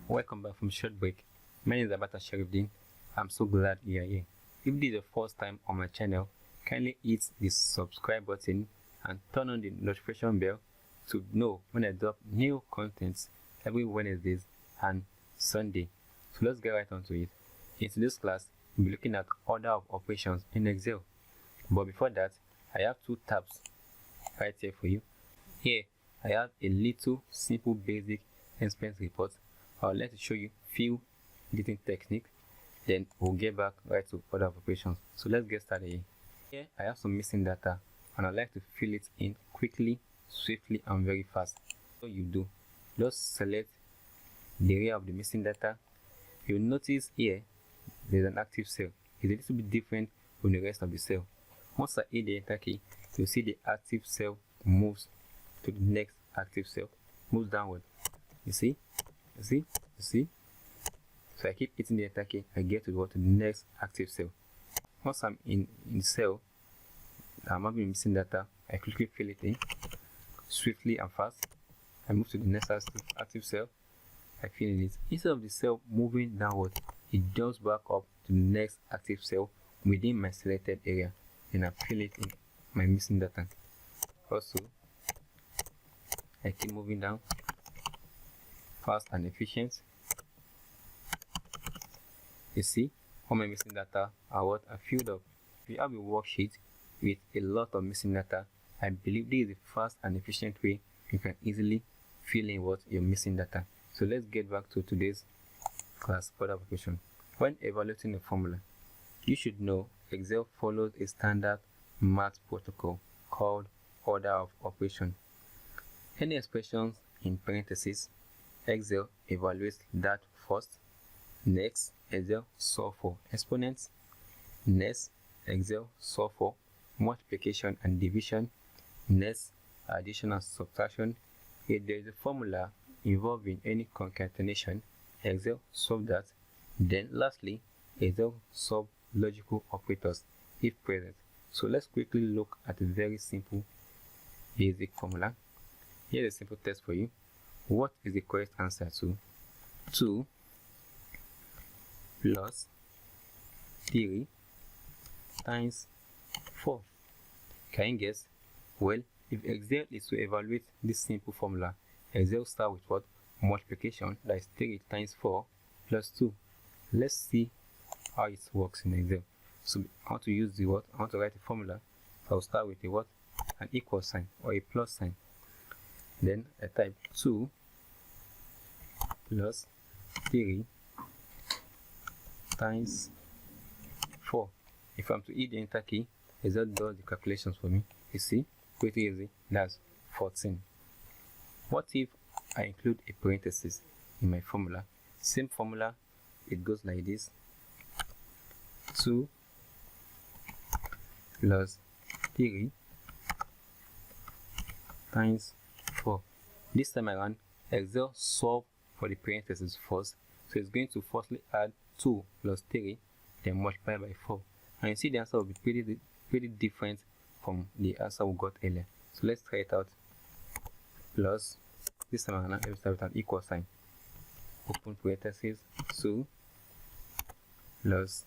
Welcome back from short break. My name is Abata Sharifdin. I'm so glad you are here. If this is the first time on my channel, kindly hit the subscribe button and turn on the notification bell to know when I drop new contents every Wednesdays and Sunday. So let's get right onto it. In today's class, we'll be looking at order of operations in Excel. But before that, I have two tabs right here for you. Here, I have a little simple basic expense report. I would like to show you few editing techniques, then we'll get back right to order of operations. So let's get started here. Here I have some missing data and I'd like to fill it in quickly, swiftly and very fast. So you do, just select the area of the missing data. You'll notice here there's an active cell. It's a little bit different from the rest of the cell. Once I hit the enter key, you'll see the active cell moves to the next active cell, moves downward. You see? So I keep hitting the enter key, I get to the next active cell. Once I'm in cell, I'm having missing data, I quickly fill it in, swiftly and fast. I move to the next active cell, I fill in it. Instead of the cell moving downward, it jumps back up to the next active cell within my selected area. Then I fill it in my missing data. Also, I keep moving down, fast and efficient. You see, all my missing data are filled up. If you have a worksheet with a lot of missing data, I believe this is a fast and efficient way you can easily fill in your missing data. So let's get back to today's class order of operation. When evaluating a formula, you should know Excel follows a standard math protocol called order of operation. Any expressions in parentheses, Excel evaluates that first. Next, Excel solve for exponents. Next, Excel solve for multiplication and division. Next, addition and subtraction. If there is a formula involving any concatenation, Excel solve that. Then lastly, Excel solve logical operators if present. So let's quickly look at a very simple basic formula. Here's a simple test for you. What is the correct answer to 2 plus 3 times 4? Can you guess? Well, if Excel is to evaluate this simple formula, Excel start with what? Multiplication, that is 3 times 4 plus 2. Let's see how it works in Excel. So I want to use the what? I want to write a formula. So I'll start with a what? An equal sign or a plus sign. Then I type 2 plus 3 times 4. If I'm to hit the enter key, Excel does the calculations for me. You see, pretty easy. That's 14. What if I include a parenthesis in my formula? Same formula, it goes like this: 2 plus 3 times 4. This time around, Excel solve for the parentheses first, so it's going to firstly add 2 plus 3, then multiply by 4. And you see the answer will be pretty different from the answer we got earlier. So let's try it out. Plus, this time around, let's start with an equal sign. Open parentheses, 2 plus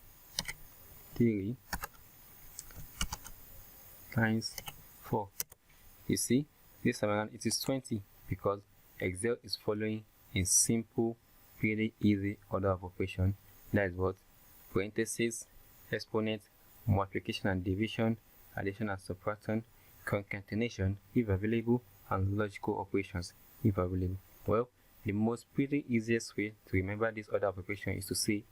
3 times 4. You see, this time around it is 20 because Excel is following a simple, pretty easy order of operation. That is what? Parentheses, exponent, multiplication and division, addition and subtraction, concatenation if available, and logical operations if available. Well, the most pretty easiest way to remember this order of operation is to say,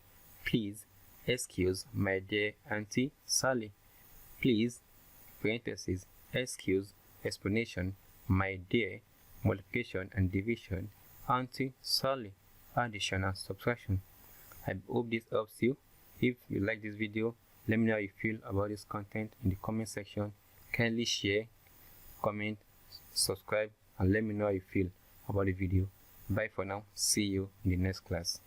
please excuse my dear Auntie Sally. Please, parentheses, excuse, explanation, my dear, multiplication and division, Auntie Sally, addition and subtraction. I hope this helps you. If you like this video, let me know how you feel about this content in the comment section. Kindly share, comment, subscribe, and let me know how you feel about the video. Bye for now. See you in the next class.